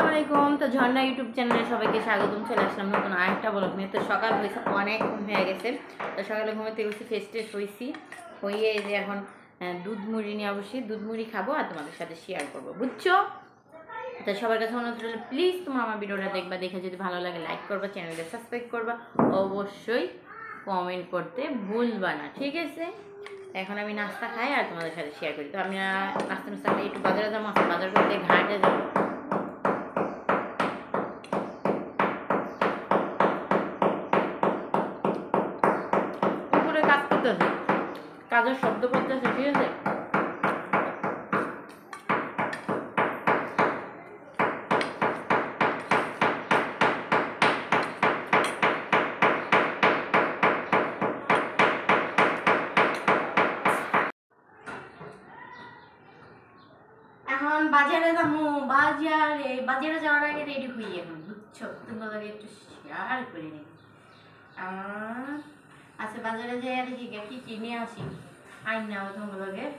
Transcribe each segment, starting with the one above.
আসসালামু আলাইকুম। তো ঝর্ণা ইউটিউব চ্যানেলে সবাইকে স্বাগতম। চলে আসলাম নতুন আরেকটা ব্লগ নিয়ে। তো সকাল হয়েছে, অনেক ঘুম হয়ে গেছে। তো সকালে ঘুমাতে গেছি, ফ্রেশ ট্রেশ হয়েছি, হয়ে এই যে এখন দুধ মুড়ি নিয়ে বসি, দুধ মুড়ি খাবো আর তোমাদের সাথে শেয়ার করবো, বুঝছো? তো সবার কাছে অনুরোধ রইল, প্লিজ তোমার আমার ভিডিওটা দেখবা, দেখে যদি ভালো লাগে লাইক করবা, চ্যানেলটা সাবস্ক্রাইব করবা, অবশ্যই কমেন্ট করতে ভুলবা না, ঠিক আছে? এখন আমি নাস্তা খাই আর তোমাদের সাথে শেয়ার করি। তো আমি নাস্তা খাই, একটু বাজারে যাবো, বাজার করতে ঘাটে যাবো। কাজের শব্দ করতেছে, ঠিক আছে? এখন বাজারে যাবো, বাজারে যাওয়ার আগে রেডি হই এখন, বুঝছো? তোমাদের একটু শেয়ার করে নিই। আচ্ছা, বাজারে যাই আর কি কি নিয়ে আসি নাও তোমাদের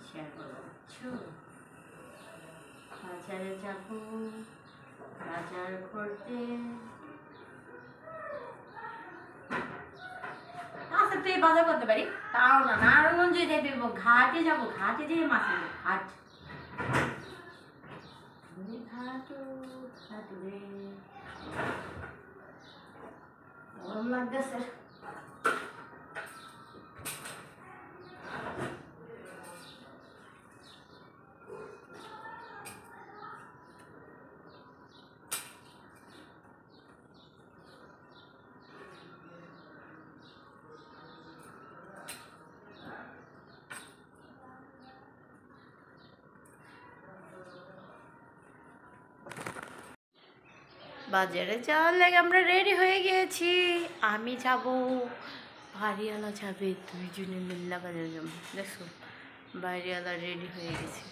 শেয়ার করবো, বুঝছো? বাজারে যাবো, বাজার করতে। আচ্ছা, তুই বাজার করতে পারি, তাও না নারায়ণগঞ্জে যাই, ঘাটে যাবো, ঘাটে যেয়ে মাছ নেবো, ঘাট ঘাটে গরম লাগতেছে। বাজারে যাওয়ার লাগে আমরা রেডি হয়ে গিয়েছি। আমি যাব, বাড়িওয়ালা যাবে, দুইজনে মিল্লা বাজারে যাবো। দেখো বাড়িওয়ালা রেডি হয়ে গেছে,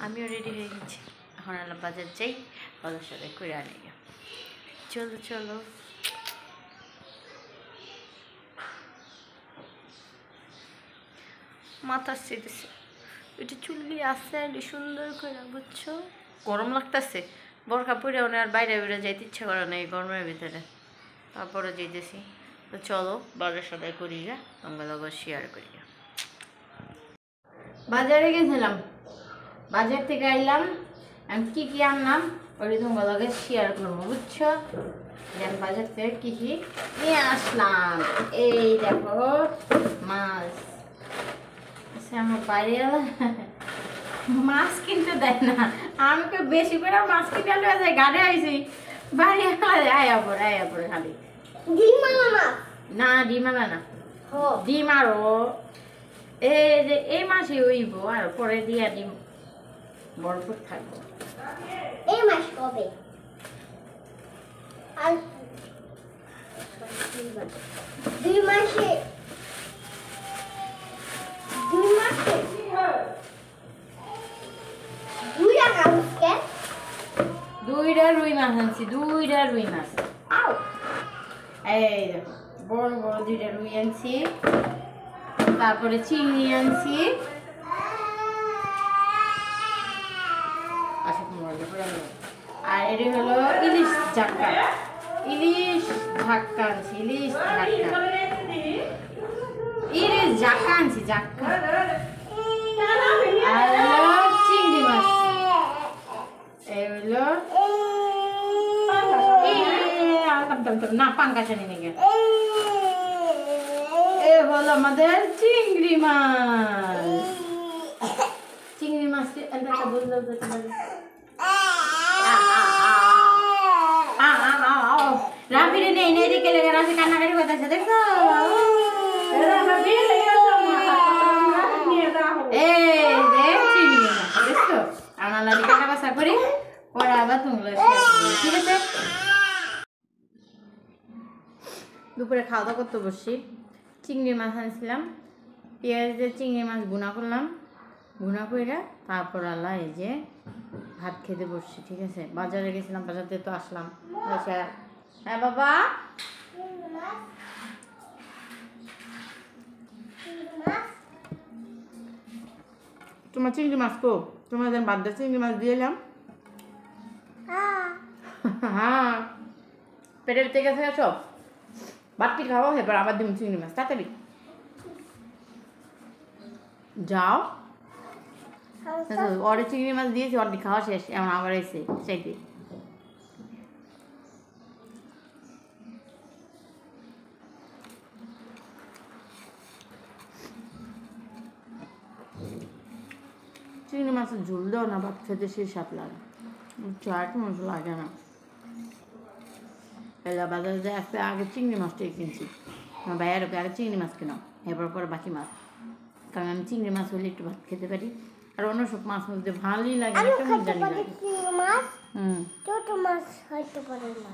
আমিও রেডি হয়ে গেছি। এখন আলা বাজার যাই, ওদের সাথে করে আনি। চলো চলো। মাথা সেটেছে, এটা চুলগুলি আসছে সুন্দর করে, বুঝছো? গরম লাগতেছে, বরখা পরে আর বাইরে বেরো যাইতে ইচ্ছা করে না এই গরমের ভিতরে, তারপরে যেতেছি। তো চলো বাজার সদাই করি, তোমার লগে শেয়ার করি। বাজারে গেছিলাম, বাজার থেকে আইলাম, আমি কি কি আনলাম ওই তোমার লগে শেয়ার করবো, বুঝছো? বাজার থেকে কি কি নিয়ে আসলাম, এই দেখো মাছ। আচ্ছা, আমার বাইরে মাছ কিনতে দেয় না, আমাকে বেশি করে মাছ কিনে লয়ে যায়, গাড়ি আইছি বাড়ি আয়া পড়ে খালি ডিম না, ডিম আনা না, ডিম আরো এই যে এই মাসে হইব, আর পরে দিয়া ডিম ভরপুর থাকবো। এই মাস কবে? আর 2 মাসে, 2 মাসে দুইটা রুই মাছ আনছি, দুইটা রুই মাছ। এই দেখো বড় বড় দুইটা রুই আনছি, তারপরে চিংড়ি আনছি। আর এটা হলো ইলিশ ঝাক্কা, ইলিশ ঝাক্কা আনছি, ইলিশ ঝাক্কা আনছি, ঝাক্কা। আর হলো চিংড়ি মাছ, এই হলো না পাঙ্কাশ আনি নাকি, এ হলো আমাদের চিংড়ি মাছ। চিংড়ি মাছটি রাফিরে নেই নেই দিকে লেগে রাফি কান্নাকাটি করতেছে, দেখছো? এই যে চিংড়ি মাছ, দেখছো? আনালা দিকে কাটা করি, পরে আবার তোমরা ঠিক আছে। দুপুরে খাওয়া দাওয়া করতে বসছি, চিংড়ি মাছ আনছিলাম, পেঁয়াজ দিয়ে চিংড়ি মাছ ভুনা করলাম, ভুনা করে তারপর আল্লাহ এই যে ভাত খেতে বসছি, ঠিক আছে? বাজারে গেছিলাম, বাজার থেকে তো আসলাম। হ্যাঁ বাবা, তোমার চিংড়ি মাছ তো তোমাদের বাদ দিয়ে চিংড়ি মাছ দিয়ে এলাম। হ্যাঁ পেটের থেকে আছে সব বাটি খাওয়া এবার আবার দিন চিংড়ি মাছ তাড়াতাড়ি যাও অর্ডার চিংড়ি মাছ দিয়েছি অর্ধেক খাওয়া শেষ এমন আবার এসে চাইতে চিংড়ি মাছের ঝোল দাও না ভাত খেতে সেই স্বাদ লাগে চাট মতো লাগে না এলা বাজারে যে আসতে আগে চিংড়ি মাছটাই কিনছি আমার ভাইয়ের ওকে আগে চিংড়ি মাছ কেনাও এরপর পরে বাকি মাছ কারণ আমি চিংড়ি মাছ হলে একটু ভাত খেতে পারি আর অন্য সব মাছ মধ্যে ভালোই লাগে না কেমন জানি লাগে মাছ ছোট মাছ হয়তো পারে না